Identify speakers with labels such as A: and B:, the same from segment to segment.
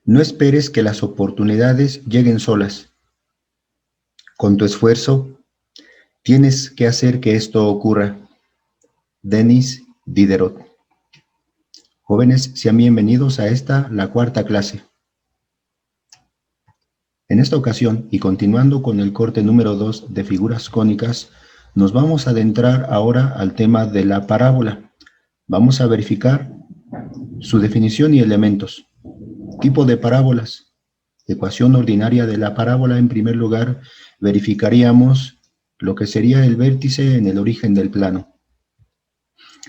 A: No esperes que las oportunidades lleguen solas. Con tu esfuerzo, tienes que hacer que esto ocurra. Denis Diderot. Jóvenes, sean bienvenidos a esta, la cuarta clase. En esta ocasión, y continuando con el corte número 2 de figuras cónicas, nos vamos a adentrar ahora al tema de la parábola. Vamos a verificar su definición y elementos. Tipo de parábolas. Ecuación ordinaria de la parábola. En primer lugar, verificaríamos lo que sería el vértice en el origen del plano.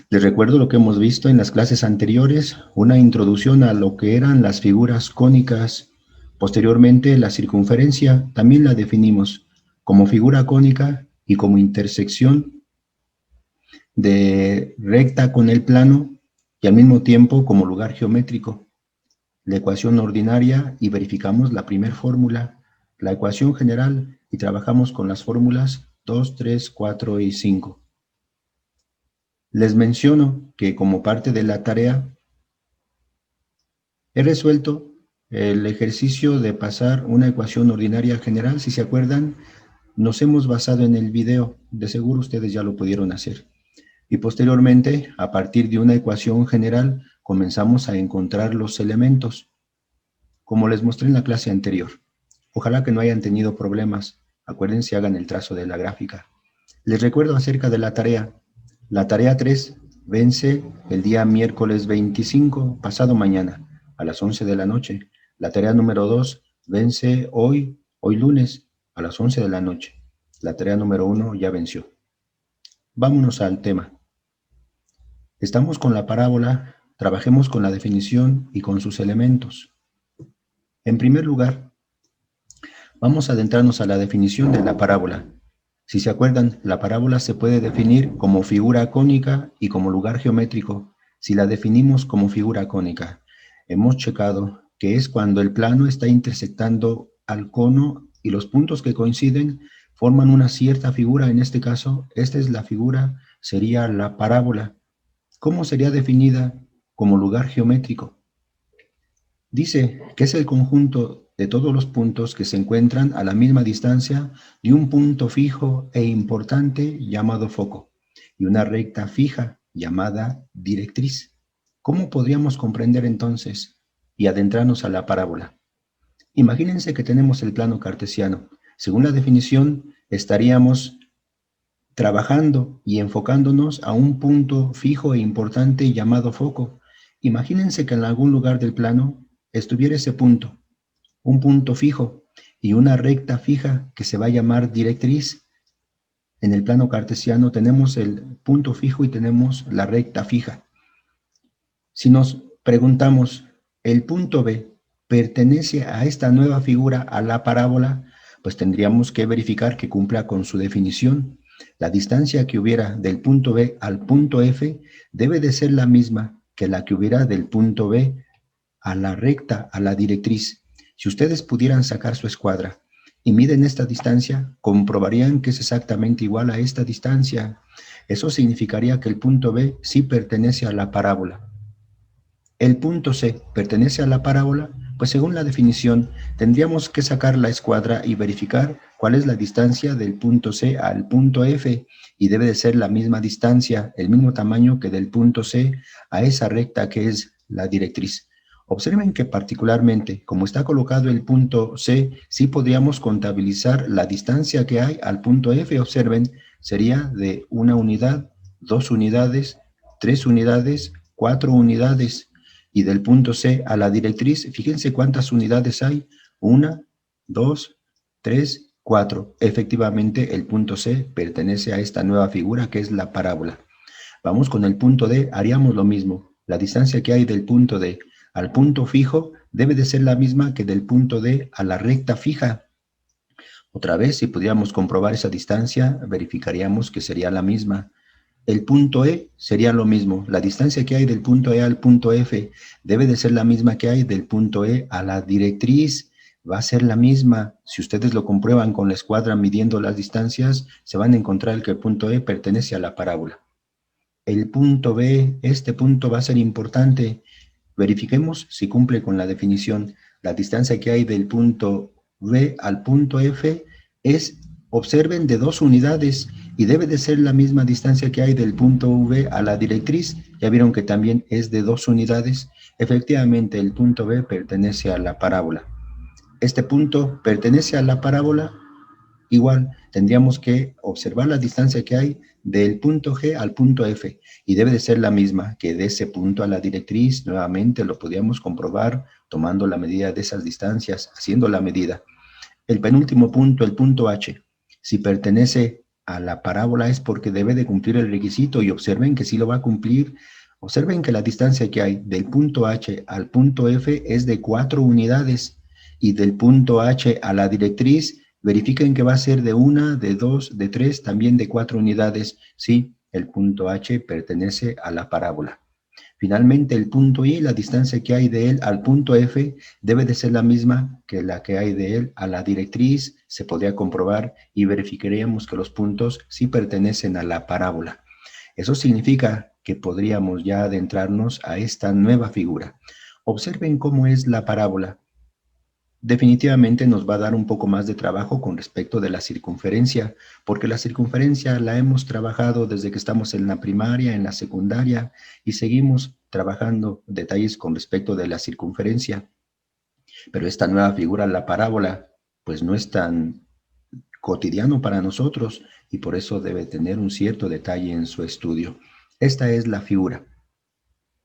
A: Les recuerdo lo que hemos visto en las clases anteriores, una introducción a lo que eran las figuras cónicas. Posteriormente, la circunferencia también la definimos como figura cónica y como intersección de recta con el plano y al mismo tiempo como lugar geométrico. La ecuación ordinaria y verificamos la primera fórmula, la ecuación general y trabajamos con las fórmulas 2, 3, 4 y 5. Les menciono que como parte de la tarea he resuelto el ejercicio de pasar una ecuación ordinaria general. Si se acuerdan, nos hemos basado en el video, de seguro ustedes ya lo pudieron hacer. Y posteriormente, a partir de una ecuación general, comenzamos a encontrar los elementos, como les mostré en la clase anterior. Ojalá que no hayan tenido problemas. Acuérdense, hagan el trazo de la gráfica. Les recuerdo acerca de la tarea. La tarea 3 vence el día miércoles 25, pasado mañana, a las 11 de la noche. La tarea número 2 vence hoy lunes, a las 11 de la noche. La tarea número 1 ya venció. Vámonos al tema. Estamos con la parábola, trabajemos con la definición y con sus elementos. En primer lugar, vamos a adentrarnos a la definición de la parábola. Si se acuerdan, la parábola se puede definir como figura cónica y como lugar geométrico. Si la definimos como figura cónica, hemos checado que es cuando el plano está intersectando al cono y los puntos que coinciden forman una cierta figura. En este caso, esta es la figura, sería la parábola. ¿Cómo sería definida? Como lugar geométrico. Dice que es el conjunto de todos los puntos que se encuentran a la misma distancia de un punto fijo e importante llamado foco y una recta fija llamada directriz. ¿Cómo podríamos comprender entonces y adentrarnos a la parábola? Imagínense que tenemos el plano cartesiano. Según la definición, estaríamos trabajando y enfocándonos a un punto fijo e importante llamado foco. Imagínense que en algún lugar del plano estuviera ese punto, un punto fijo y una recta fija que se va a llamar directriz. En el plano cartesiano tenemos el punto fijo y tenemos la recta fija. Si nos preguntamos, ¿el punto B pertenece a esta nueva figura, a la parábola? Pues tendríamos que verificar que cumpla con su definición. La distancia que hubiera del punto B al punto F debe de ser la misma que la que hubiera del punto B a la recta, a la directriz. Si ustedes pudieran sacar su escuadra y miden esta distancia, comprobarían que es exactamente igual a esta distancia. Eso significaría que el punto B sí pertenece a la parábola. El punto C pertenece a la parábola, pues según la definición tendríamos que sacar la escuadra y verificar cuál es la distancia del punto C al punto F y debe de ser la misma distancia, el mismo tamaño que del punto C a esa recta que es la directriz. Observen que particularmente, como está colocado el punto C, sí podríamos contabilizar la distancia que hay al punto F. Observen, sería de 1 unidad, 2 unidades, 3 unidades, 4 unidades. Y del punto C a la directriz, fíjense cuántas unidades hay. 1, 2, 3, 4. Efectivamente, el punto C pertenece a esta nueva figura que es la parábola. Vamos con el punto D, haríamos lo mismo. La distancia que hay del punto D al punto fijo debe de ser la misma que del punto D a la recta fija. Otra vez, si pudiéramos comprobar esa distancia, verificaríamos que sería la misma. El punto E sería lo mismo. La distancia que hay del punto E al punto F debe de ser la misma que hay del punto E a la directriz. Va a ser la misma. Si ustedes lo comprueban con la escuadra midiendo las distancias, se van a encontrar que el punto E pertenece a la parábola. El punto B, este punto va a ser importante. Verifiquemos si cumple con la definición. La distancia que hay del punto V al punto F es, observen, de 2 unidades y debe de ser la misma distancia que hay del punto V a la directriz. Ya vieron que también es de 2 unidades. Efectivamente, el punto V pertenece a la parábola. Este punto pertenece a la parábola. Igual, tendríamos que observar la distancia que hay del punto G al punto F y debe de ser la misma que de ese punto a la directriz. Nuevamente lo podríamos comprobar tomando la medida de esas distancias, haciendo la medida. El penúltimo punto, el punto H, si pertenece a la parábola es porque debe de cumplir el requisito y observen que sí lo va a cumplir. Observen que la distancia que hay del punto H al punto F es de 4 unidades y del punto H a la directriz, verifiquen que va a ser de 1, de 2, de 3, también de 4 unidades. Sí, el punto H pertenece a la parábola. Finalmente, el punto I, la distancia que hay de él al punto F, debe de ser la misma que la que hay de él a la directriz. Se podría comprobar y verificaríamos que los puntos sí pertenecen a la parábola. Eso significa que podríamos ya adentrarnos a esta nueva figura. Observen cómo es la parábola. Definitivamente nos va a dar un poco más de trabajo con respecto de la circunferencia, porque la circunferencia la hemos trabajado desde que estamos en la primaria, en la secundaria, y seguimos trabajando detalles con respecto de la circunferencia. Pero esta nueva figura, la parábola, pues no es tan cotidiano para nosotros y por eso debe tener un cierto detalle en su estudio. Esta es la figura.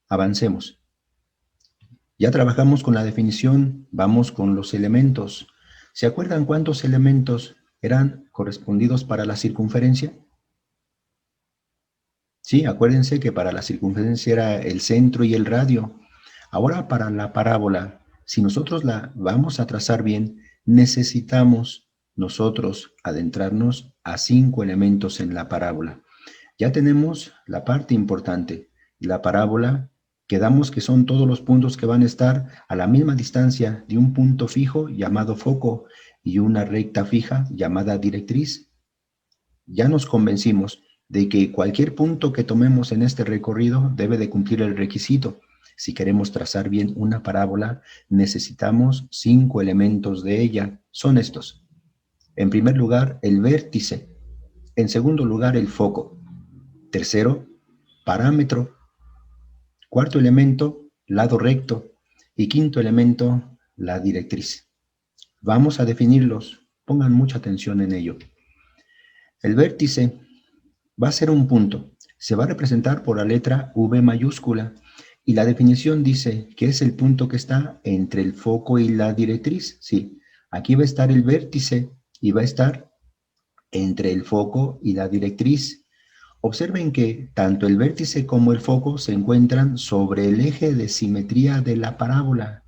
A: Avancemos. Ya trabajamos con la definición, vamos con los elementos. ¿Se acuerdan cuántos elementos eran correspondidos para la circunferencia? Sí, acuérdense que para la circunferencia era el centro y el radio. Ahora para la parábola, si nosotros la vamos a trazar bien, necesitamos nosotros adentrarnos a 5 elementos en la parábola. Ya tenemos la parte importante. La parábola, quedamos que son todos los puntos que van a estar a la misma distancia de un punto fijo llamado foco y una recta fija llamada directriz. Ya nos convencimos de que cualquier punto que tomemos en este recorrido debe de cumplir el requisito. Si queremos trazar bien una parábola, necesitamos 5 elementos de ella. Son estos. En primer lugar, el vértice. En segundo lugar, el foco. Tercero, parámetro. Cuarto elemento, lado recto. Y quinto elemento, la directriz. Vamos a definirlos. Pongan mucha atención en ello. El vértice va a ser un punto. Se va a representar por la letra V mayúscula. Y la definición dice que es el punto que está entre el foco y la directriz. Sí, aquí va a estar el vértice y va a estar entre el foco y la directriz. Observen que tanto el vértice como el foco se encuentran sobre el eje de simetría de la parábola.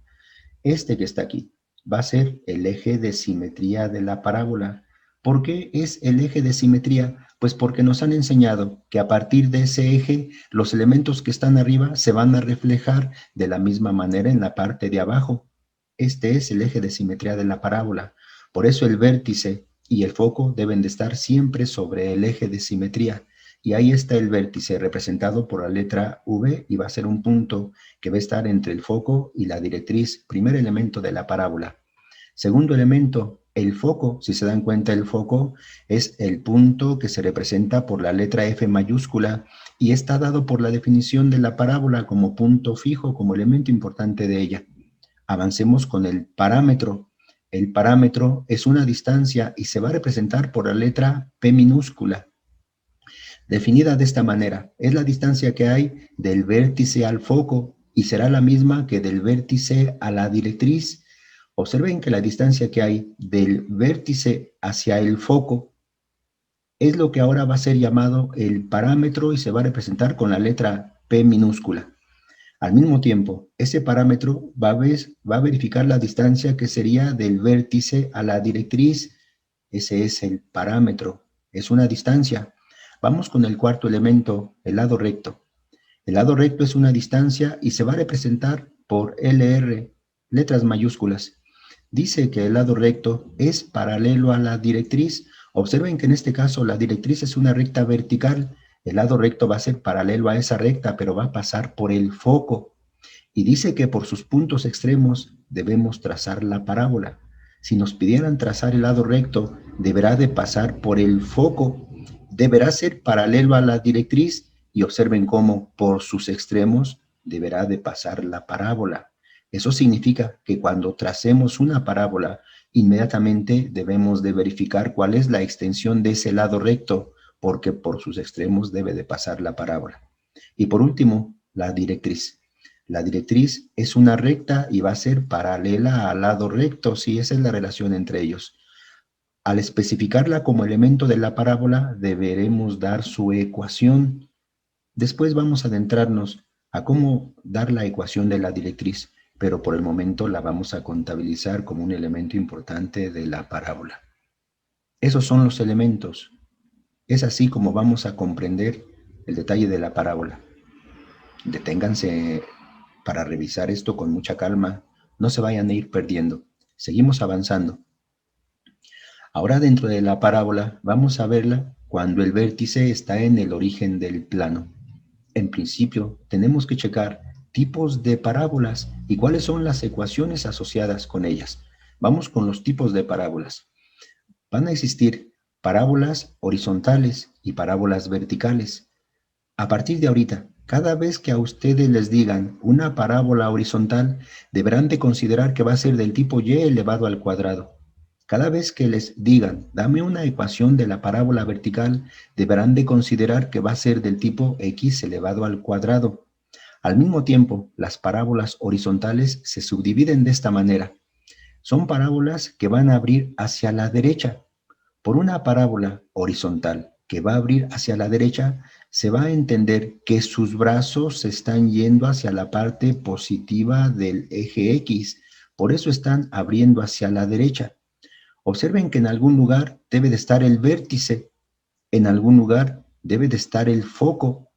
A: Este que está aquí va a ser el eje de simetría de la parábola. ¿Por qué es el eje de simetría? Pues porque nos han enseñado que a partir de ese eje, los elementos que están arriba se van a reflejar de la misma manera en la parte de abajo. Este es el eje de simetría de la parábola. Por eso el vértice y el foco deben de estar siempre sobre el eje de simetría. Y ahí está el vértice representado por la letra V y va a ser un punto que va a estar entre el foco y la directriz, primer elemento de la parábola. Segundo elemento, el foco. Si se dan cuenta, el foco es el punto que se representa por la letra F mayúscula y está dado por la definición de la parábola como punto fijo, como elemento importante de ella. Avancemos con el parámetro. El parámetro es una distancia y se va a representar por la letra P minúscula. Definida de esta manera, es la distancia que hay del vértice al foco y será la misma que del vértice a la directriz. Observen que la distancia que hay del vértice hacia el foco es lo que ahora va a ser llamado el parámetro y se va a representar con la letra P minúscula. Al mismo tiempo, ese parámetro va a verificar la distancia que sería del vértice a la directriz. Ese es el parámetro, es una distancia. Vamos con el cuarto elemento, el lado recto. El lado recto es una distancia y se va a representar por LR, letras mayúsculas. Dice que el lado recto es paralelo a la directriz. Observen que en este caso la directriz es una recta vertical. El lado recto va a ser paralelo a esa recta, pero va a pasar por el foco. Y dice que por sus puntos extremos debemos trazar la parábola. Si nos pidieran trazar el lado recto, deberá de pasar por el foco, deberá ser paralelo a la directriz y observen cómo por sus extremos deberá de pasar la parábola. Eso significa que cuando tracemos una parábola, inmediatamente debemos de verificar cuál es la extensión de ese lado recto, porque por sus extremos debe de pasar la parábola. Y por último, la directriz. La directriz es una recta y va a ser paralela al lado recto, si esa es la relación entre ellos. Al especificarla como elemento de la parábola, deberemos dar su ecuación. Después vamos a adentrarnos a cómo dar la ecuación de la directriz, pero por el momento la vamos a contabilizar como un elemento importante de la parábola. Esos son los elementos. Es así como vamos a comprender el detalle de la parábola. Deténganse para revisar esto con mucha calma. No se vayan a ir perdiendo. Seguimos avanzando. Ahora dentro de la parábola vamos a verla cuando el vértice está en el origen del plano. En principio, tenemos que checar tipos de parábolas y cuáles son las ecuaciones asociadas con ellas. Vamos con los tipos de parábolas. Van a existir parábolas horizontales y parábolas verticales. A partir de ahorita, cada vez que a ustedes les digan una parábola horizontal, deberán de considerar que va a ser del tipo y elevado al cuadrado. Cada vez que les digan, dame una ecuación de la parábola vertical, deberán de considerar que va a ser del tipo x elevado al cuadrado. Al mismo tiempo, las parábolas horizontales se subdividen de esta manera. Son parábolas que van a abrir hacia la derecha. Por una parábola horizontal que va a abrir hacia la derecha, se va a entender que sus brazos se están yendo hacia la parte positiva del eje X. Por eso están abriendo hacia la derecha. Observen que en algún lugar debe de estar el vértice, en algún lugar debe de estar el foco.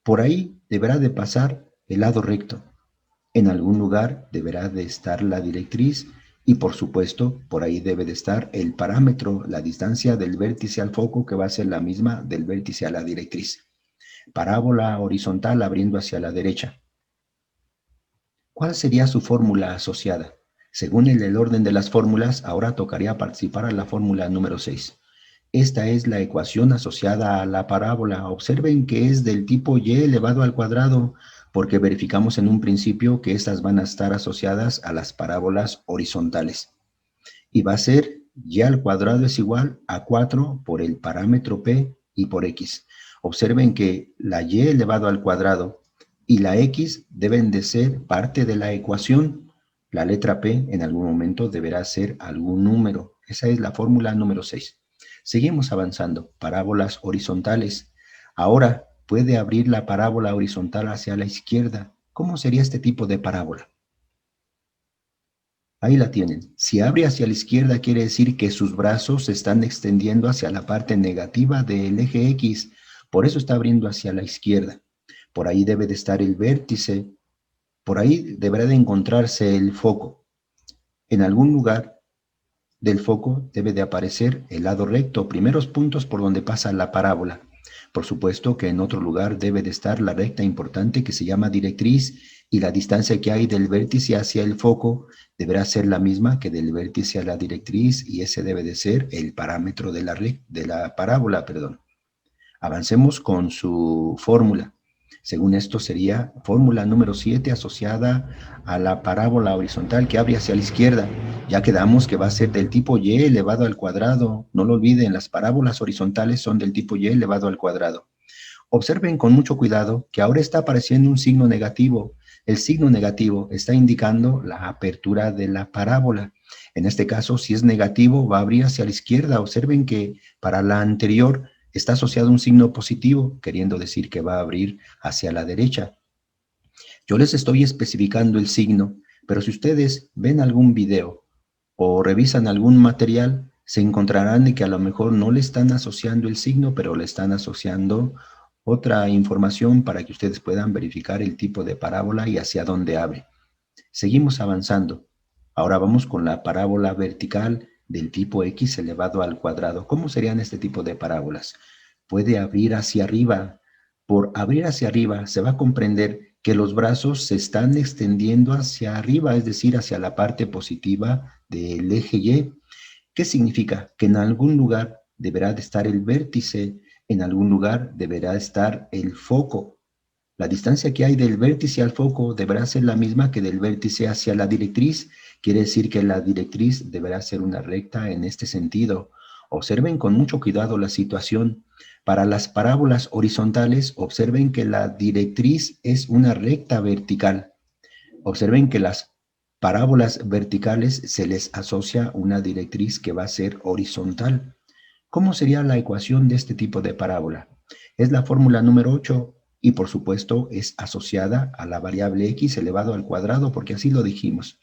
A: Por ahí deberá de pasar el lado recto. En algún lugar deberá de estar la directriz y por supuesto por ahí debe de estar el parámetro, la distancia del vértice al foco que va a ser la misma del vértice a la directriz. Parábola horizontal abriendo hacia la derecha. ¿Cuál sería su fórmula asociada? Según el orden de las fórmulas, ahora tocaría participar a la fórmula número 6. Esta es la ecuación asociada a la parábola. Observen que es del tipo y elevado al cuadrado, porque verificamos en un principio que estas van a estar asociadas a las parábolas horizontales. Y va a ser y al cuadrado es igual a 4 por el parámetro p y por x. Observen que la y elevado al cuadrado y la x deben de ser parte de la ecuación. La letra p en algún momento deberá ser algún número. Esa es la fórmula número 6. Seguimos avanzando. Parábolas horizontales. Ahora puede abrir la parábola horizontal hacia la izquierda. ¿Cómo sería este tipo de parábola? Ahí la tienen. Si abre hacia la izquierda quiere decir que sus brazos se están extendiendo hacia la parte negativa del eje X. Por eso está abriendo hacia la izquierda. Por ahí debe de estar el vértice. Por ahí deberá de encontrarse el foco. En algún lugar del foco debe de aparecer el lado recto, primeros puntos por donde pasa la parábola. Por supuesto que en otro lugar debe de estar la recta importante que se llama directriz y la distancia que hay del vértice hacia el foco deberá ser la misma que del vértice a la directriz y ese debe de ser el parámetro de la parábola. Avancemos con su fórmula. Según esto sería fórmula número 7 asociada a la parábola horizontal que abre hacia la izquierda. Ya quedamos que va a ser del tipo y elevado al cuadrado. No lo olviden, las parábolas horizontales son del tipo y elevado al cuadrado. Observen con mucho cuidado que ahora está apareciendo un signo negativo. El signo negativo está indicando la apertura de la parábola. En este caso, si es negativo, va a abrir hacia la izquierda. Observen que para la anterior está asociado un signo positivo, queriendo decir que va a abrir hacia la derecha. Yo les estoy especificando el signo, pero si ustedes ven algún video o revisan algún material, se encontrarán de que a lo mejor no le están asociando el signo, pero le están asociando otra información para que ustedes puedan verificar el tipo de parábola y hacia dónde abre. Seguimos avanzando. Ahora vamos con la parábola vertical del tipo x elevado al cuadrado. ¿Cómo serían este tipo de parábolas? Puede abrir hacia arriba. Por abrir hacia arriba se va a comprender que los brazos se están extendiendo hacia arriba, es decir, hacia la parte positiva del eje Y. ¿Qué significa? Que en algún lugar deberá de estar el vértice, en algún lugar deberá estar el foco. La distancia que hay del vértice al foco deberá ser la misma que del vértice hacia la directriz. Quiere decir que la directriz deberá ser una recta en este sentido. Observen con mucho cuidado la situación. Para las parábolas horizontales, observen que la directriz es una recta vertical. Observen que las parábolas verticales se les asocia una directriz que va a ser horizontal. ¿Cómo sería la ecuación de este tipo de parábola? Es la fórmula número 8 y por supuesto es asociada a la variable x elevado al cuadrado porque así lo dijimos.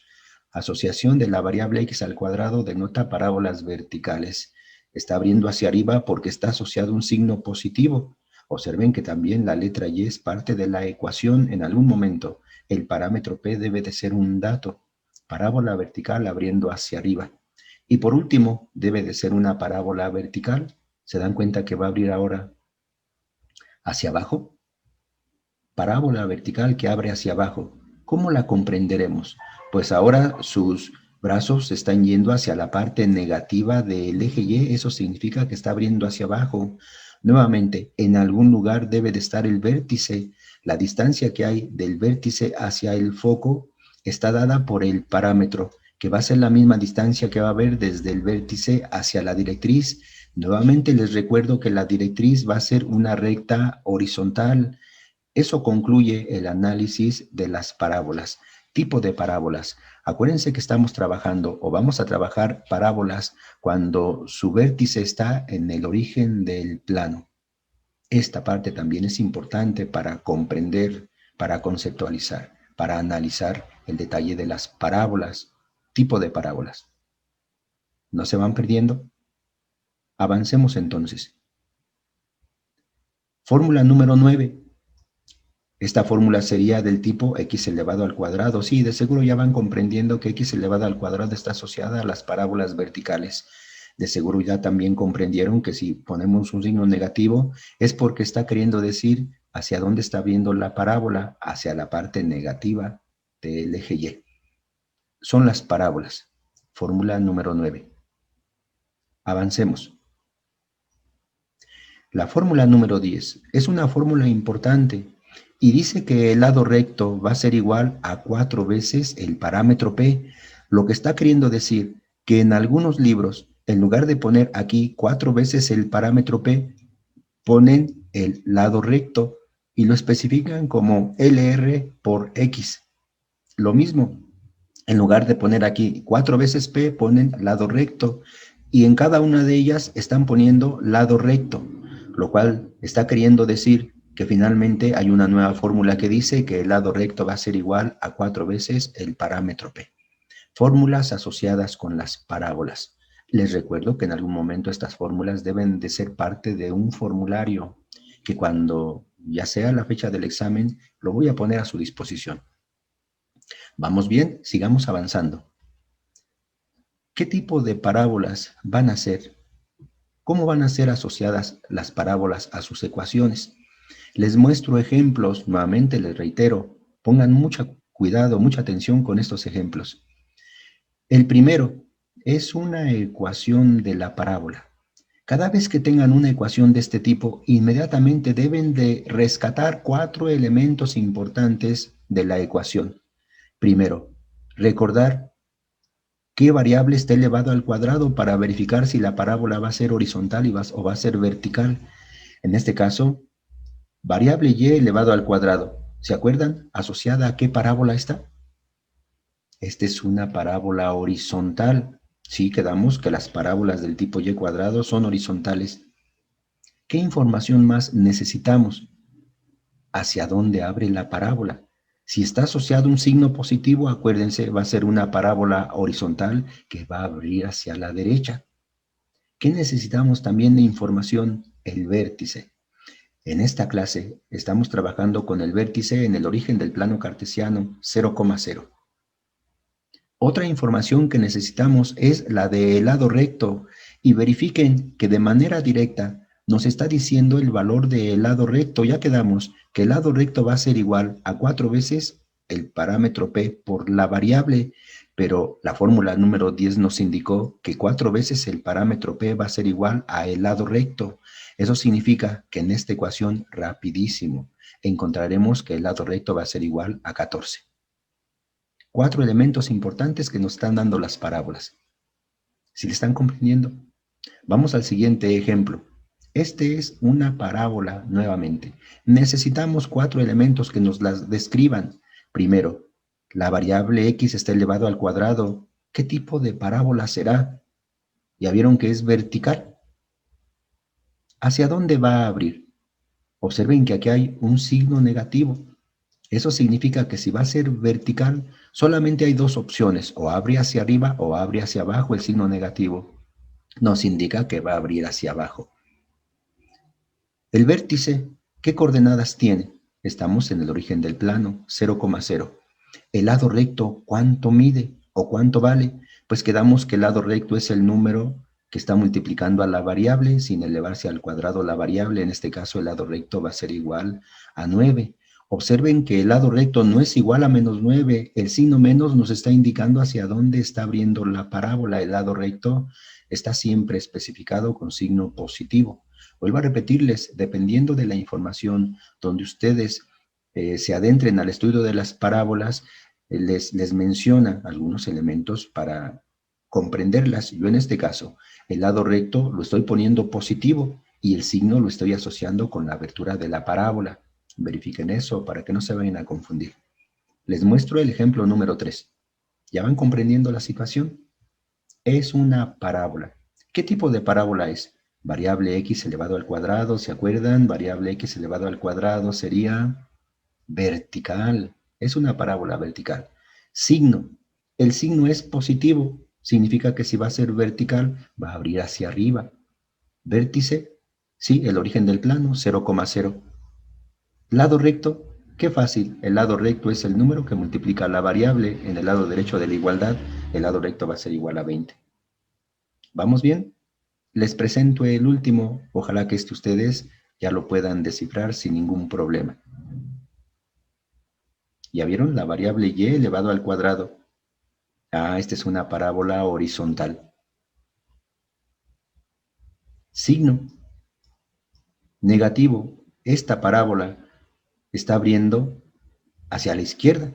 A: Asociación de la variable x al cuadrado denota parábolas verticales. Está abriendo hacia arriba porque está asociado un signo positivo. Observen que también la letra y es parte de la ecuación en algún momento. El parámetro p debe de ser un dato. Parábola vertical abriendo hacia arriba. Y por último, debe de ser una parábola vertical. ¿Se dan cuenta que va a abrir ahora hacia abajo? Parábola vertical que abre hacia abajo. ¿Cómo la comprenderemos? Pues ahora sus brazos están yendo hacia la parte negativa del eje Y. Eso significa que está abriendo hacia abajo. Nuevamente, en algún lugar debe de estar el vértice. La distancia que hay del vértice hacia el foco está dada por el parámetro, que va a ser la misma distancia que va a haber desde el vértice hacia la directriz. Nuevamente les recuerdo que la directriz va a ser una recta horizontal. Eso concluye el análisis de las parábolas. Tipo de parábolas. Acuérdense que estamos trabajando o vamos a trabajar parábolas cuando su vértice está en el origen del plano. Esta parte también es importante para comprender, para conceptualizar, para analizar el detalle de las parábolas. Tipo de parábolas. ¿No se van perdiendo? Avancemos entonces. Fórmula número 9. Esta fórmula sería del tipo x elevado al cuadrado. Sí, de seguro ya van comprendiendo que x elevado al cuadrado está asociada a las parábolas verticales. De seguro ya también comprendieron que si ponemos un signo negativo es porque está queriendo decir hacia dónde está viendo la parábola, hacia la parte negativa del eje Y. Son las parábolas. Fórmula número 9. Avancemos. La fórmula número 10 es una fórmula importante y dice que el lado recto va a ser igual a 4 veces el parámetro P, lo que está queriendo decir que en algunos libros, en lugar de poner aquí 4 veces el parámetro P, ponen el lado recto y lo especifican como LR por X. Lo mismo, en lugar de poner aquí 4 veces P, ponen lado recto y en cada una de ellas están poniendo lado recto, lo cual está queriendo decir que finalmente hay una nueva fórmula que dice que el lado recto va a ser igual a 4 veces el parámetro P. Fórmulas asociadas con las parábolas. Les recuerdo que en algún momento estas fórmulas deben de ser parte de un formulario que cuando ya sea la fecha del examen lo voy a poner a su disposición. ¿Vamos bien? Sigamos avanzando. ¿Qué tipo de parábolas van a ser? ¿Cómo van a ser asociadas las parábolas a sus ecuaciones? Les muestro ejemplos, nuevamente les reitero, pongan mucho cuidado, mucha atención con estos ejemplos. El primero es una ecuación de la parábola. Cada vez que tengan una ecuación de este tipo, inmediatamente deben de rescatar 4 elementos importantes de la ecuación. Primero, recordar qué variable está elevado al cuadrado para verificar si la parábola va a ser horizontal o va a ser vertical. En este caso, variable y elevado al cuadrado. ¿Se acuerdan? ¿Asociada a qué parábola está? Esta es una parábola horizontal. Sí, quedamos que las parábolas del tipo y cuadrado son horizontales. ¿Qué información más necesitamos? ¿Hacia dónde abre la parábola? Si está asociado un signo positivo, acuérdense, va a ser una parábola horizontal que va a abrir hacia la derecha. ¿Qué necesitamos también de información? El vértice. En esta clase estamos trabajando con el vértice en el origen del plano cartesiano 0,0. Otra información que necesitamos es la del lado recto y verifiquen que de manera directa nos está diciendo el valor del lado recto. Ya quedamos que el lado recto va a ser igual a 4 veces el parámetro P por la variable, pero la fórmula número 10 nos indicó que 4 veces el parámetro P va a ser igual a el lado recto. Eso significa que en esta ecuación, rapidísimo, encontraremos que el lado recto va a ser igual a 14. 4 elementos importantes que nos están dando las parábolas. ¿Sí le están comprendiendo? Vamos al siguiente ejemplo. Este es una parábola nuevamente. Necesitamos 4 elementos que nos las describan. Primero, la variable x está elevado al cuadrado. ¿Qué tipo de parábola será? Ya vieron que es vertical. ¿Hacia dónde va a abrir? Observen que aquí hay un signo negativo. Eso significa que si va a ser vertical, solamente hay dos opciones, o abre hacia arriba o abre hacia abajo el signo negativo. Nos indica que va a abrir hacia abajo. El vértice, ¿qué coordenadas tiene? Estamos en el origen del plano, 0,0. El lado recto, ¿cuánto mide o cuánto vale? Pues quedamos que el lado recto es el número que está multiplicando a la variable sin elevarse al cuadrado la variable. En este caso el lado recto va a ser igual a 9. Observen que el lado recto no es igual a menos 9. El signo menos nos está indicando hacia dónde está abriendo la parábola. El lado recto está siempre especificado con signo positivo. Vuelvo a repetirles, dependiendo de la información donde ustedes se adentren al estudio de las parábolas, les menciona algunos elementos para comprenderlas. Yo en este caso, el lado recto lo estoy poniendo positivo y el signo lo estoy asociando con la abertura de la parábola. Verifiquen eso para que no se vayan a confundir. Les muestro el ejemplo número 3. ¿Ya van comprendiendo la situación? Es una parábola. ¿Qué tipo de parábola es? Variable x elevado al cuadrado, ¿se acuerdan? Variable x elevado al cuadrado sería vertical. Es una parábola vertical. Signo. El signo es positivo. Significa que si va a ser vertical, va a abrir hacia arriba. Vértice, sí, el origen del plano, 0,0. Lado recto, qué fácil. El lado recto es el número que multiplica la variable en el lado derecho de la igualdad. El lado recto va a ser igual a 20. ¿Vamos bien? Les presento el último. Ojalá que ustedes ya lo puedan descifrar sin ningún problema. ¿Ya vieron? La variable y elevado al cuadrado. Esta es una parábola horizontal. Signo negativo. Esta parábola está abriendo hacia la izquierda.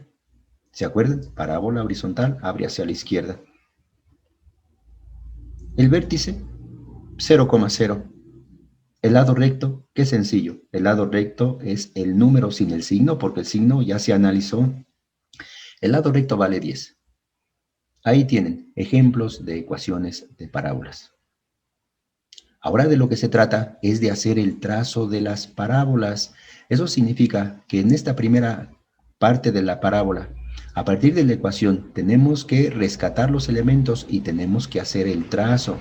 A: ¿Se acuerdan? Parábola horizontal abre hacia la izquierda. El vértice, 0,0. El lado recto, qué sencillo. El lado recto es el número sin el signo, porque el signo ya se analizó. El lado recto vale 10. Ahí tienen ejemplos de ecuaciones de parábolas. Ahora de lo que se trata es de hacer el trazo de las parábolas. Eso significa que en esta primera parte de la parábola, a partir de la ecuación, tenemos que rescatar los elementos y tenemos que hacer el trazo.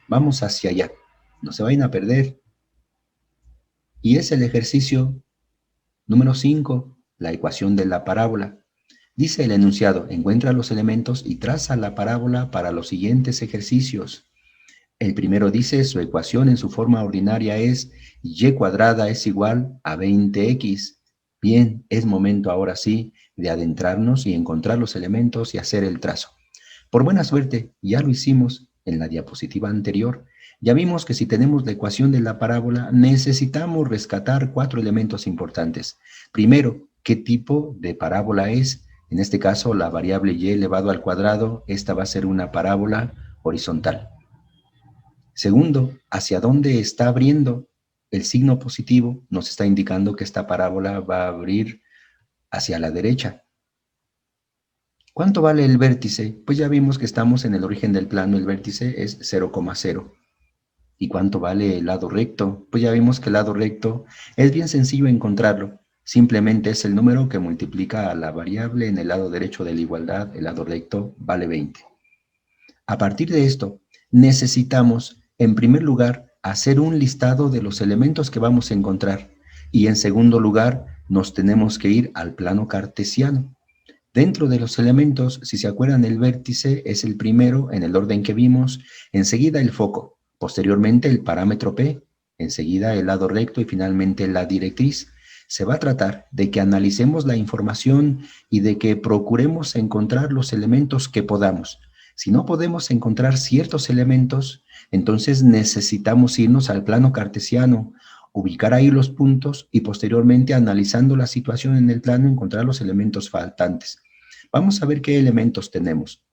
A: Vamos hacia allá. No se vayan a perder. Y es el ejercicio número 5, la ecuación de la parábola. Dice el enunciado, encuentra los elementos y traza la parábola para los siguientes ejercicios. El primero dice, su ecuación en su forma ordinaria es y cuadrada es igual a 20x. Bien, es momento ahora sí de adentrarnos y encontrar los elementos y hacer el trazo. Por buena suerte, ya lo hicimos en la diapositiva anterior. Ya vimos que si tenemos la ecuación de la parábola, necesitamos rescatar 4 elementos importantes. Primero, ¿qué tipo de parábola es? En este caso, la variable y elevado al cuadrado, esta va a ser una parábola horizontal. Segundo, ¿hacia dónde está abriendo? El signo positivo nos está indicando que esta parábola va a abrir hacia la derecha. ¿Cuánto vale el vértice? Pues ya vimos que estamos en el origen del plano, el vértice es 0,0. ¿Y cuánto vale el lado recto? Pues ya vimos que el lado recto es bien sencillo encontrarlo. Simplemente es el número que multiplica a la variable en el lado derecho de la igualdad. El lado recto vale 20. A partir de esto, necesitamos, en primer lugar, hacer un listado de los elementos que vamos a encontrar. Y en segundo lugar, nos tenemos que ir al plano cartesiano. Dentro de los elementos, si se acuerdan, el vértice es el primero en el orden que vimos, enseguida el foco, posteriormente el parámetro P, enseguida el lado recto y finalmente la directriz. Se va a tratar de que analicemos la información y de que procuremos encontrar los elementos que podamos. Si no podemos encontrar ciertos elementos, entonces necesitamos irnos al plano cartesiano, ubicar ahí los puntos y posteriormente, analizando la situación en el plano, encontrar los elementos faltantes. Vamos a ver qué elementos tenemos.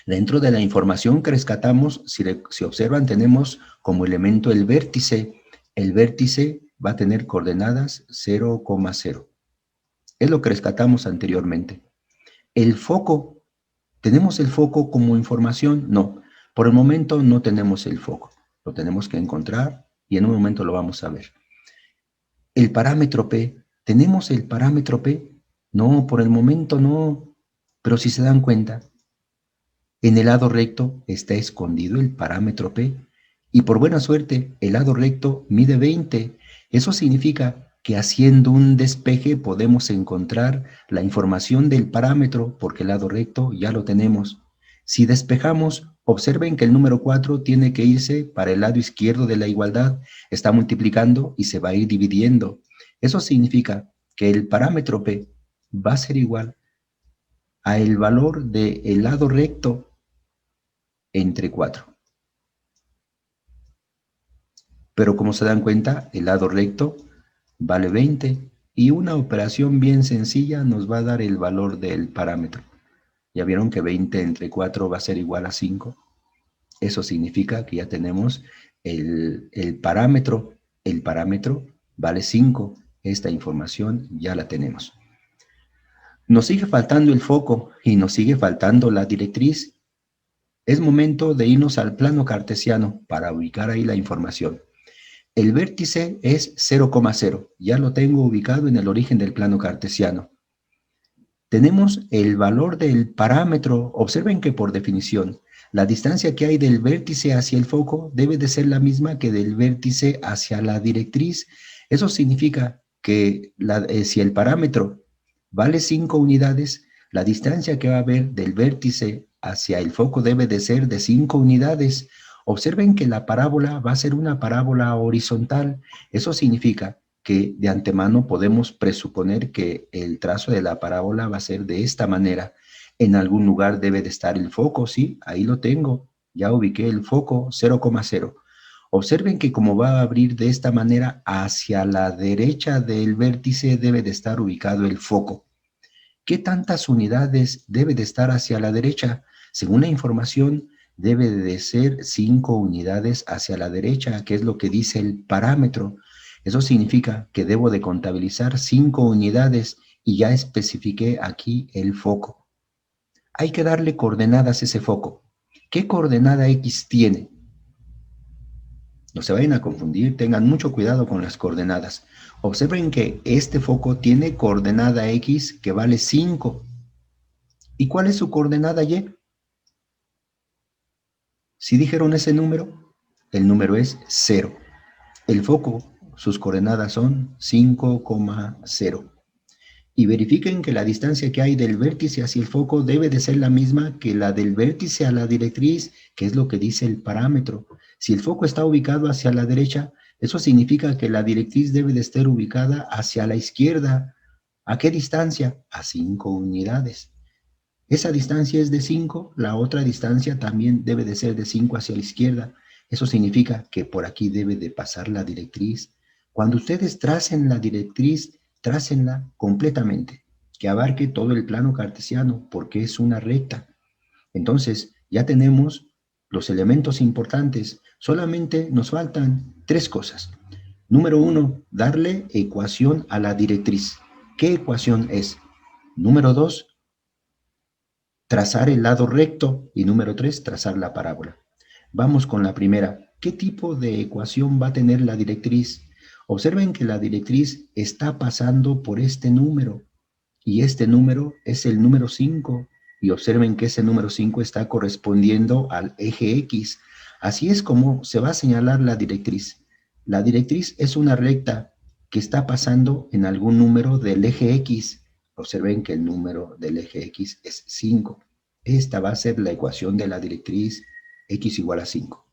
A: Dentro de la información que rescatamos, si observan, tenemos como elemento el vértice. El vértice va a tener coordenadas 0,0. Es lo que rescatamos anteriormente. El foco, ¿tenemos el foco como información? No, por el momento no tenemos el foco. Lo tenemos que encontrar y en un momento lo vamos a ver. El parámetro P, ¿tenemos el parámetro P? No, por el momento no, pero si se dan cuenta, en el lado recto está escondido el parámetro P y por buena suerte el lado recto mide 20. Eso significa que haciendo un despeje podemos encontrar la información del parámetro porque el lado recto ya lo tenemos. Si despejamos, observen que el número 4 tiene que irse para el lado izquierdo de la igualdad, está multiplicando y se va a ir dividiendo. Eso significa que el parámetro P va a ser igual a el valor del lado recto entre 4. Pero como se dan cuenta, el lado recto vale 20 y una operación bien sencilla nos va a dar el valor del parámetro. ¿Ya vieron que 20 entre 4 va a ser igual a 5? Eso significa que ya tenemos el parámetro. El parámetro vale 5. Esta información ya la tenemos. Nos sigue faltando el foco y nos sigue faltando la directriz. Es momento de irnos al plano cartesiano para ubicar ahí la información. El vértice es 0,0. Ya lo tengo ubicado en el origen del plano cartesiano. Tenemos el valor del parámetro. Observen que por definición, la distancia que hay del vértice hacia el foco debe de ser la misma que del vértice hacia la directriz. Eso significa que si el parámetro vale 5 unidades, la distancia que va a haber del vértice hacia el foco debe de ser de 5 unidades. Observen que la parábola va a ser una parábola horizontal. Eso significa que de antemano podemos presuponer que el trazo de la parábola va a ser de esta manera. En algún lugar debe de estar el foco, ¿sí? Ahí lo tengo. Ya ubiqué el foco 0,0. Observen que como va a abrir de esta manera, hacia la derecha del vértice debe de estar ubicado el foco. ¿Qué tantas unidades debe de estar hacia la derecha? Según la información, debe de ser 5 unidades hacia la derecha, que es lo que dice el parámetro. Eso significa que debo de contabilizar 5 unidades y ya especifiqué aquí el foco. Hay que darle coordenadas a ese foco. ¿Qué coordenada X tiene? No se vayan a confundir, tengan mucho cuidado con las coordenadas. Observen que este foco tiene coordenada X que vale 5. ¿Y cuál es su coordenada Y? Si dijeron ese número, el número es 0. El foco, sus coordenadas son 5,0. Y verifiquen que la distancia que hay del vértice hacia el foco debe de ser la misma que la del vértice a la directriz, que es lo que dice el parámetro. Si el foco está ubicado hacia la derecha, eso significa que la directriz debe de estar ubicada hacia la izquierda. ¿A qué distancia? A 5 unidades. Esa distancia es de 5, la otra distancia también debe de ser de 5 hacia la izquierda. Eso significa que por aquí debe de pasar la directriz. Cuando ustedes tracen la directriz, trácenla completamente, que abarque todo el plano cartesiano, porque es una recta. Entonces, ya tenemos los elementos importantes. Solamente nos faltan 3 cosas. Número 1, darle ecuación a la directriz. ¿Qué ecuación es? Número 2, trazar el lado recto y número 3, trazar la parábola. Vamos con la primera. ¿Qué tipo de ecuación va a tener la directriz? Observen que la directriz está pasando por este número y este número es el número 5 y observen que ese número 5 está correspondiendo al eje X. Así es como se va a señalar la directriz. La directriz es una recta que está pasando en algún número del eje X. Observen que el número del eje X es 5. Esta va a ser la ecuación de la directriz X igual a 5.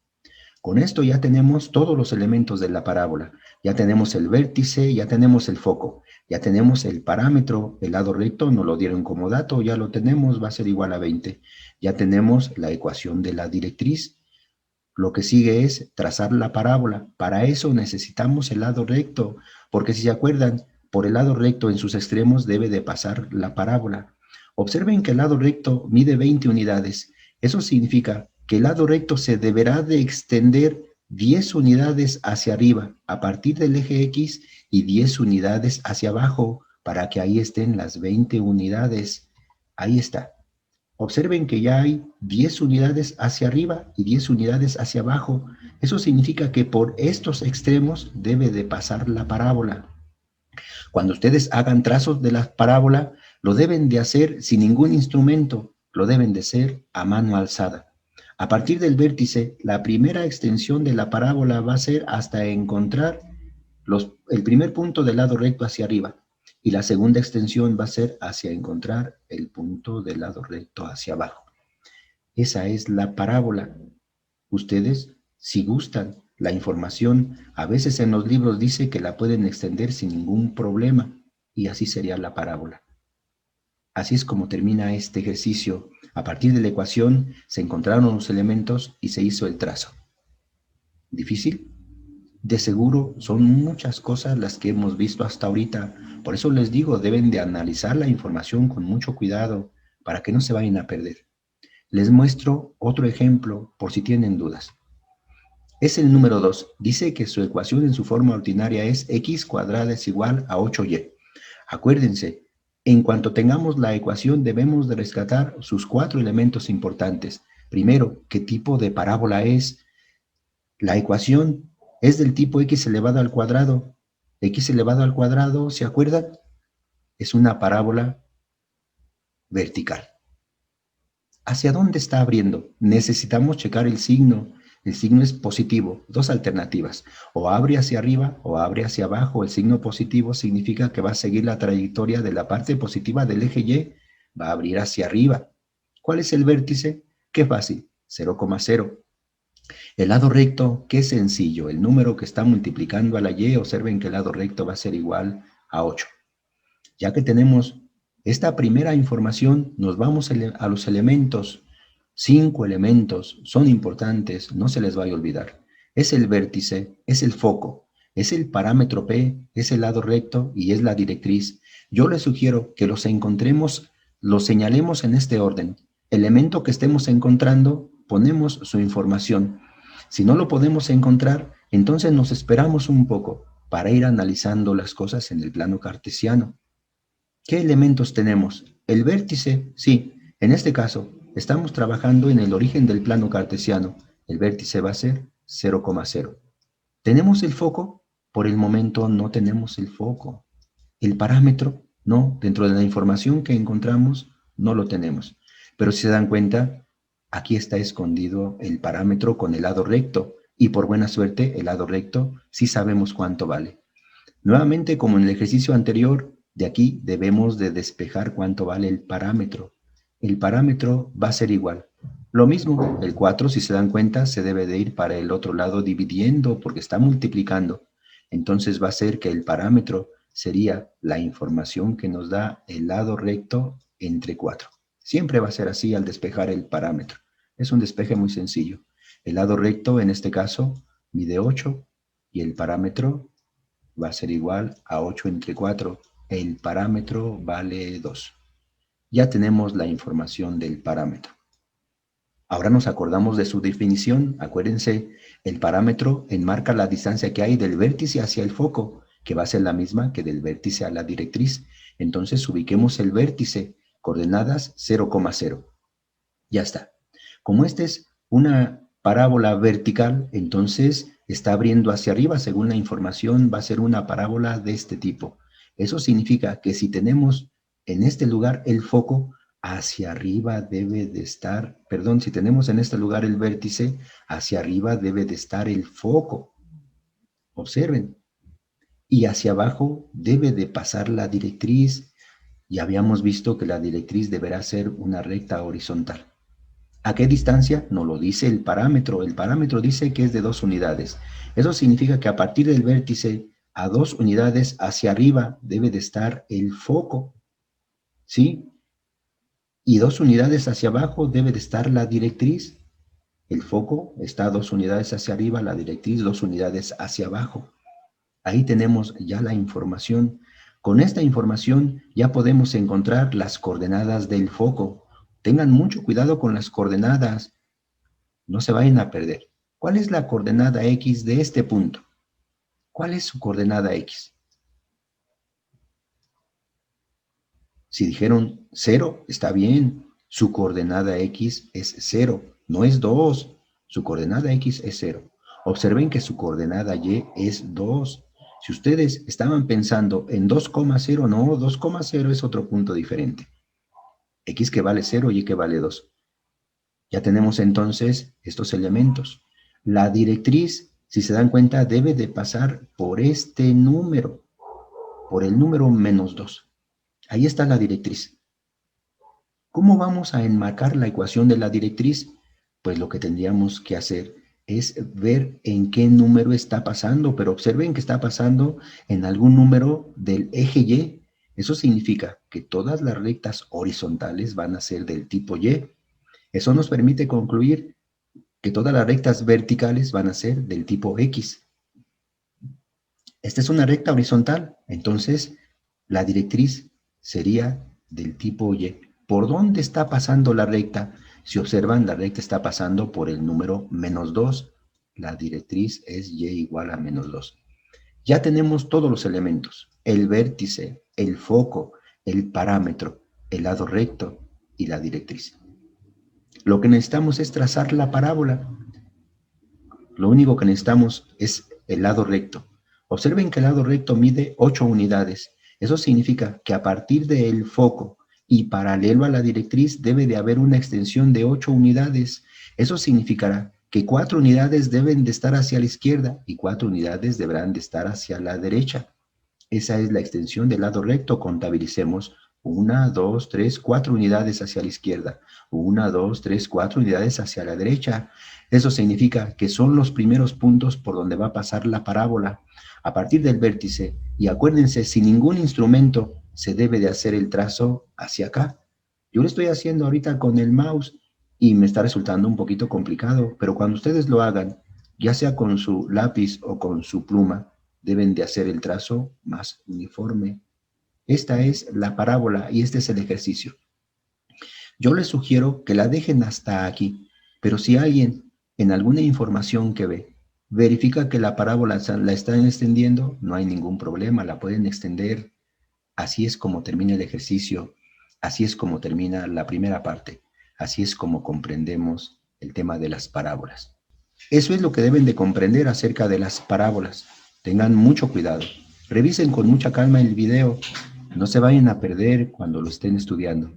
A: Con esto ya tenemos todos los elementos de la parábola. Ya tenemos el vértice, ya tenemos el foco, ya tenemos el parámetro, el lado recto, nos lo dieron como dato, ya lo tenemos, va a ser igual a 20. Ya tenemos la ecuación de la directriz. Lo que sigue es trazar la parábola. Para eso necesitamos el lado recto, porque si se acuerdan, por el lado recto en sus extremos debe de pasar la parábola. Observen que el lado recto mide 20 unidades. Eso significa que el lado recto se deberá de extender 10 unidades hacia arriba a partir del eje X y 10 unidades hacia abajo para que ahí estén las 20 unidades. Ahí está. Observen que ya hay 10 unidades hacia arriba y 10 unidades hacia abajo. Eso significa que por estos extremos debe de pasar la parábola. Cuando ustedes hagan trazos de la parábola, lo deben de hacer sin ningún instrumento, lo deben de hacer a mano alzada. A partir del vértice, la primera extensión de la parábola va a ser hasta encontrar el primer punto del lado recto hacia arriba. Y la segunda extensión va a ser hacia encontrar el punto del lado recto hacia abajo. Esa es la parábola. Ustedes, si gustan, la información a veces en los libros dice que la pueden extender sin ningún problema y así sería la parábola. Así es como termina este ejercicio. A partir de la ecuación se encontraron los elementos y se hizo el trazo. ¿Difícil? De seguro son muchas cosas las que hemos visto hasta ahorita. Por eso les digo, deben de analizar la información con mucho cuidado para que no se vayan a perder. Les muestro otro ejemplo por si tienen dudas. Es el número 2. Dice que su ecuación en su forma ordinaria es x cuadrada es igual a 8y. Acuérdense, en cuanto tengamos la ecuación debemos de rescatar sus 4 elementos importantes. Primero, ¿qué tipo de parábola es? La ecuación es del tipo x elevado al cuadrado. X elevado al cuadrado, ¿se acuerdan? Es una parábola vertical. ¿Hacia dónde está abriendo? Necesitamos checar el signo. El signo es positivo. Dos alternativas. O abre hacia arriba o abre hacia abajo. El signo positivo significa que va a seguir la trayectoria de la parte positiva del eje Y. Va a abrir hacia arriba. ¿Cuál es el vértice? Qué fácil. 0,0. El lado recto, qué sencillo. El número que está multiplicando a la Y, observen que el lado recto va a ser igual a 8. Ya que tenemos esta primera información, nos vamos a los elementos. 5 elementos son importantes, no se les vaya a olvidar. Es el vértice, es el foco, es el parámetro P, es el lado recto y es la directriz. Yo les sugiero que los encontremos, los señalemos en este orden. Elemento que estemos encontrando, ponemos su información. Si no lo podemos encontrar, entonces nos esperamos un poco para ir analizando las cosas en el plano cartesiano. ¿Qué elementos tenemos? El vértice, sí, en este caso, estamos trabajando en el origen del plano cartesiano. El vértice va a ser 0,0. ¿Tenemos el foco? Por el momento no tenemos el foco. El parámetro, no, dentro de la información que encontramos, no lo tenemos. Pero si se dan cuenta, aquí está escondido el parámetro con el lado recto. Y por buena suerte, el lado recto sí sabemos cuánto vale. Nuevamente, como en el ejercicio anterior, de aquí debemos de despejar cuánto vale el parámetro. El parámetro va a ser igual. Lo mismo, el 4, si se dan cuenta, se debe de ir para el otro lado dividiendo porque está multiplicando. Entonces va a ser que el parámetro sería la información que nos da el lado recto entre 4. Siempre va a ser así al despejar el parámetro. Es un despeje muy sencillo. El lado recto, en este caso, mide 8 y el parámetro va a ser igual a 8 entre 4. El parámetro vale 2. Ya tenemos la información del parámetro. Ahora nos acordamos de su definición. Acuérdense, el parámetro enmarca la distancia que hay del vértice hacia el foco, que va a ser la misma que del vértice a la directriz. Entonces ubiquemos el vértice, coordenadas 0,0. Ya está. Como esta es una parábola vertical, entonces está abriendo hacia arriba, según la información, va a ser una parábola de este tipo. Eso significa que si tenemos en este lugar el foco, hacia arriba debe de estar, perdón, si tenemos en este lugar el vértice, hacia arriba debe de estar el foco. Observen. Y hacia abajo debe de pasar la directriz. Ya habíamos visto que la directriz deberá ser una recta horizontal. ¿A qué distancia? No lo dice el parámetro. El parámetro dice que es de 2 unidades. Eso significa que a partir del vértice, a 2 unidades hacia arriba debe de estar el foco, ¿sí? Y 2 unidades hacia abajo debe de estar la directriz. El foco está 2 unidades hacia arriba, la directriz 2 unidades hacia abajo. Ahí tenemos ya la información. Con esta información ya podemos encontrar las coordenadas del foco. Tengan mucho cuidado con las coordenadas. No se vayan a perder. ¿Cuál es la coordenada X de este punto? ¿Cuál es su coordenada X? Si dijeron 0, está bien. Su coordenada X es 0, no es 2. Su coordenada X es 0. Observen que su coordenada Y es 2. Si ustedes estaban pensando en 2,0, no, 2,0 es otro punto diferente. X que vale 0, Y que vale 2. Ya tenemos entonces estos elementos. La directriz, si se dan cuenta, debe de pasar por este número, por el número -2. Ahí está la directriz. ¿Cómo vamos a enmarcar la ecuación de la directriz? Pues lo que tendríamos que hacer es ver en qué número está pasando, pero observen que está pasando en algún número del eje Y. Eso significa que todas las rectas horizontales van a ser del tipo Y. Eso nos permite concluir que todas las rectas verticales van a ser del tipo X. Esta es una recta horizontal, entonces la directriz sería del tipo Y. ¿Por dónde está pasando la recta? Si observan, la recta está pasando por el número -2. La directriz es Y igual a -2. Ya tenemos todos los elementos: el vértice, el foco, el parámetro, el lado recto y la directriz. Lo que necesitamos es trazar la parábola. Lo único que necesitamos es el lado recto. Observen que el lado recto mide 8 unidades. Eso significa que a partir del foco y paralelo a la directriz debe de haber una extensión de 8 unidades. Eso significará que 4 unidades deben de estar hacia la izquierda y 4 unidades deberán de estar hacia la derecha. Esa es la extensión del lado recto. Contabilicemos 1, 2, 3, 4 unidades hacia la izquierda, 1, 2, 3, 4 unidades hacia la derecha. Eso significa que son los primeros puntos por donde va a pasar la parábola, a partir del vértice. Y acuérdense, sin ningún instrumento se debe de hacer el trazo hacia acá. Yo lo estoy haciendo ahorita con el mouse y me está resultando un poquito complicado, pero cuando ustedes lo hagan, ya sea con su lápiz o con su pluma, deben de hacer el trazo más uniforme. Esta es la parábola y este es el ejercicio. Yo les sugiero que la dejen hasta aquí, pero si alguien en alguna información que ve verifica que la parábola la están extendiendo, no hay ningún problema, la pueden extender. Así es como termina el ejercicio, así es como termina la primera parte, así es como comprendemos el tema de las parábolas. Eso es lo que deben de comprender acerca de las parábolas. Tengan mucho cuidado. Revisen con mucha calma el video. No se vayan a perder cuando lo estén estudiando.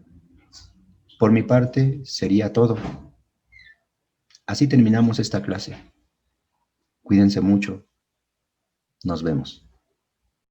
A: Por mi parte, sería todo. Así terminamos esta clase. Cuídense mucho. Nos vemos.